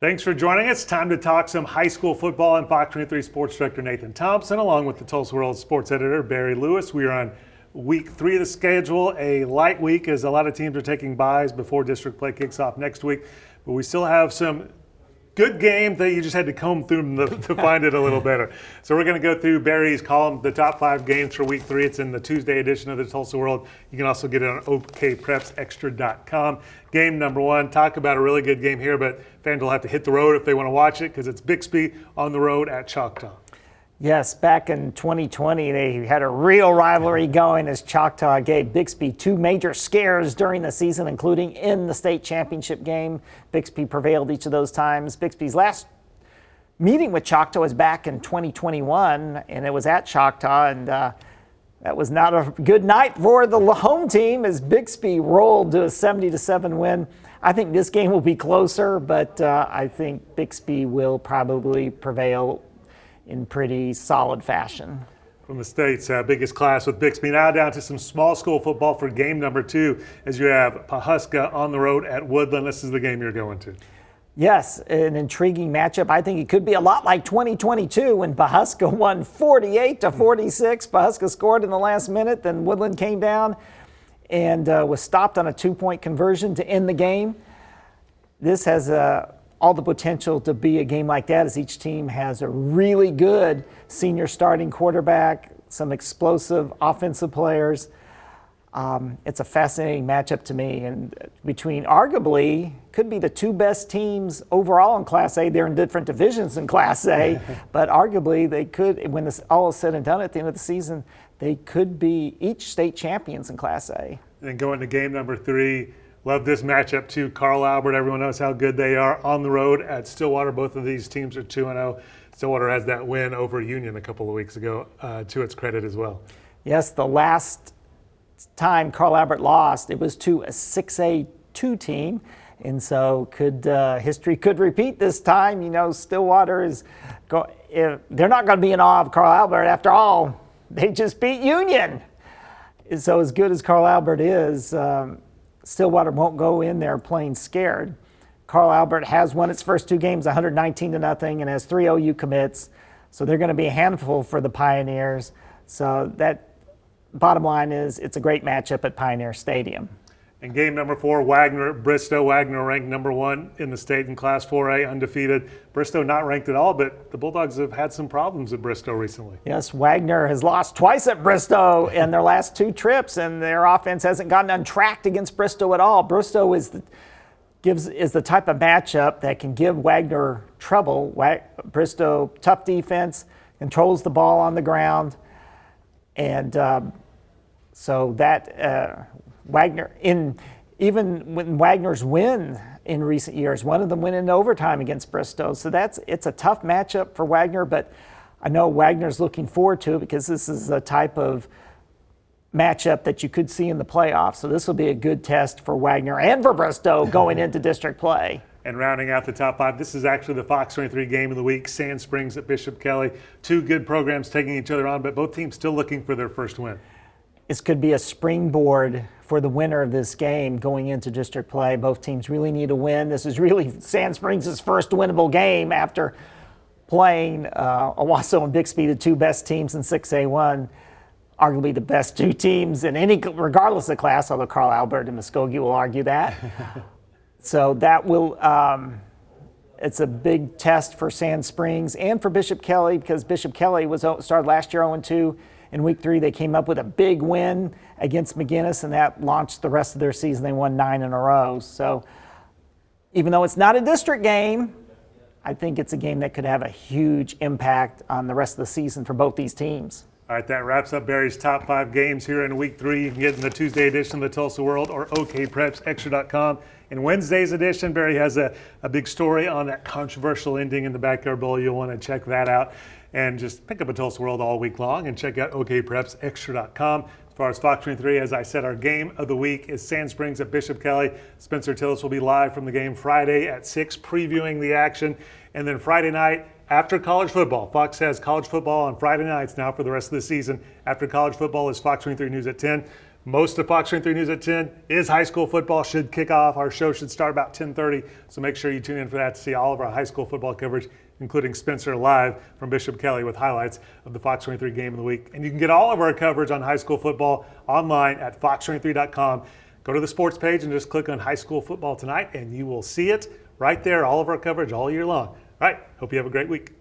Thanks for joining us. Time to talk some high school football. I'm Fox 23 Sports Director Nathan Thompson, along with the Tulsa World Sports Editor Barry Lewis. We are on week 3 of the schedule, a light week as a lot of teams are taking byes before district play kicks off next week. But we still have some good games that you just had to comb through them to find it a little better. So we're going to go through Barry's column, the top 5 games for week 3. It's in the Tuesday edition of the Tulsa World. You can also get it on okprepsextra.com. Game number 1, talk about a really good game here, but fans will have to hit the road if they want to watch it because it's Bixby on the road at Choctaw. Yes, back in 2020, they had a real rivalry going as Choctaw gave Bixby 2 major scares during the season, including in the state championship game. Bixby prevailed each of those times. Bixby's last meeting with Choctaw was back in 2021, and it was at Choctaw, and that was not a good night for the home team as Bixby rolled to a 70-7 win. I think this game will be closer, but I think Bixby will probably prevail in pretty solid fashion. From the state's biggest class with Bixby. Now down to some small school football for game number 2 as you have Pawhuska on the road at Woodland. This is the game you're going to. Yes, an intriguing matchup. I think it could be a lot like 2022 when Pawhuska won 48-46. Pawhuska scored in the last minute, then Woodland came down and was stopped on a 2-point conversion to end the game. This has all the potential to be a game like that as each team has a really good senior starting quarterback, some explosive offensive players. It's a fascinating matchup to me, and between arguably could be the 2 best teams overall in Class A. They're in different divisions in Class A, but arguably they could, when this all is said and done at the end of the season, they could be each state champions in Class A. And then going to game number 3, love this matchup too. Carl Albert, everyone knows how good they are on the road at Stillwater. Both of these teams are 2-0. Stillwater has that win over Union a couple of weeks ago, to its credit as well. Yes, the last time Carl Albert lost, it was to a 6A2 team, and so history could repeat this time. You know, Stillwater they're not going to be in awe of Carl Albert. After all, they just beat Union. So as good as Carl Albert is, Stillwater won't go in there playing scared. Carl Albert has won its first 2 games 119-0 and has 3 OU commits. So they're going to be a handful for the Pioneers. So that bottom line is it's a great matchup at Pioneer Stadium. And game number 4, Wagner at Bristow. Wagner ranked number 1 in the state in Class 4A, undefeated. Bristow not ranked at all, but the Bulldogs have had some problems at Bristow recently. Yes, Wagner has lost twice at Bristow in their last 2 trips, and their offense hasn't gotten untracked against Bristow at all. Bristow is the type of matchup that can give Wagner trouble. Bristow, tough defense, controls the ball on the ground, and so that Wagner, even when Wagner's win in recent years, one of them went into overtime against Bristow. So it's a tough matchup for Wagner, but I know Wagner's looking forward to it because this is the type of matchup that you could see in the playoffs. So this will be a good test for Wagner and for Bristow going into district play. And rounding out the top 5, this is actually the Fox 23 game of the week, Sand Springs at Bishop Kelley. 2 good programs taking each other on, but both teams still looking for their first win. This could be a springboard for the winner of this game going into district play. Both teams really need a win. This is really Sand Springs' first winnable game after playing Owasso and Bixby, the 2 best teams in 6A1, arguably the best 2 teams in any, regardless of class, although Carl Albert and Muskogee will argue that. So that will, it's a big test for Sand Springs and for Bishop Kelley because Bishop Kelley started last year 0-2. In week 3, they came up with a big win against McGinnis, and that launched the rest of their season. They won 9 in a row. So even though it's not a district game, I think it's a game that could have a huge impact on the rest of the season for both these teams. All right, that wraps up Barry's top 5 games here in week 3. You can get in the Tuesday edition of the Tulsa World or okprepsextra.com. In Wednesday's edition, Barry has a big story on that controversial ending in the Backyard Bowl. You'll want to check that out. And just pick up a Tulsa World all week long and check out okprepsextra.com. As far as Fox 23, as I said, our game of the week is Sand Springs at Bishop Kelley. Spencer Tillis will be live from the game Friday at 6, previewing the action. And then Friday night, after college football, Fox has college football on Friday nights now for the rest of the season. After college football is Fox 23 News at 10. Most of Fox 23 News at 10 is high school football. Should kick off. Our show should start about 10:30, so make sure you tune in for that to see all of our high school football coverage, including Spencer live from Bishop Kelley with highlights of the Fox 23 game of the week. And you can get all of our coverage on high school football online at fox23.com. Go to the sports page and just click on high school football tonight, and you will see it right there, all of our coverage all year long. All right, hope you have a great week.